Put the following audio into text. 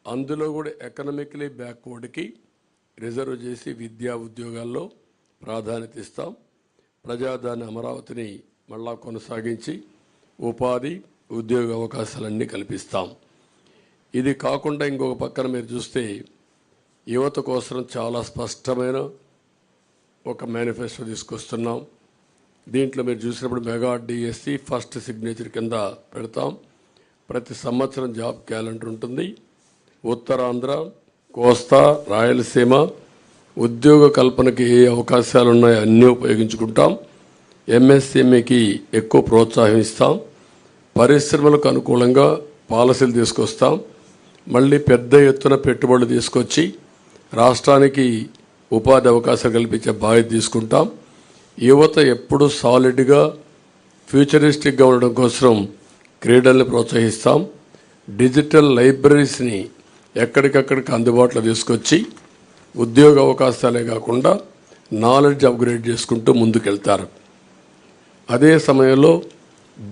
అందులో కూడా economically బ్యాక్వర్డ్కి reserve చేసి విద్యా ఉద్యోగాల్లో ప్రాధాన్యత ఇస్తాం. ప్రజాదాని అమరావతిని మళ్ళా కొనసాగించి ఉపాధి ఉద్యోగ అవకాశాలన్నీ కల్పిస్తాం. ఇది కాకుండా ఇంకొక పక్కన మీరు చూస్తే యువత కోసం చాలా స్పష్టమైన ఒక మేనిఫెస్టో తీసుకొస్తున్నాం. దీంట్లో మీరు చూసినప్పుడు మెగా డిఎస్సి ఫస్ట్ సిగ్నేచర్ కింద పెడతాం. ప్రతి సంవత్సరం జాబ్ క్యాలెండర్ ఉంటుంది. ఉత్తరాంధ్ర, కోస్తా, రాయలసీమ ఉద్యోగ కల్పనకి ఏ అవకాశాలు ఉన్నాయో అన్నీ ఉపయోగించుకుంటాం. ఎంఎస్ఎంఈకి ఎక్కువ ప్రోత్సాహం ఇస్తాం. పరిశ్రమలకు అనుకూలంగా పాలసీలు తీసుకొస్తాం. మళ్ళీ పెద్ద ఎత్తున పెట్టుబడులు తీసుకొచ్చి రాష్ట్రానికి ఉపాధి అవకాశాలు కల్పించే బాధ్యత తీసుకుంటాం. యువత ఎప్పుడు సాలిడ్గా ఫ్యూచరిస్టిక్గా ఉండడం కోసం క్రీడల్ని ప్రోత్సహిస్తాం. డిజిటల్ లైబ్రరీస్ని ఎక్కడికక్కడికి అందుబాటులో తీసుకొచ్చి ఉద్యోగ అవకాశాలే కాకుండా నాలెడ్జ్ అప్గ్రేడ్ చేసుకుంటూ ముందుకెళ్తారు. అదే సమయంలో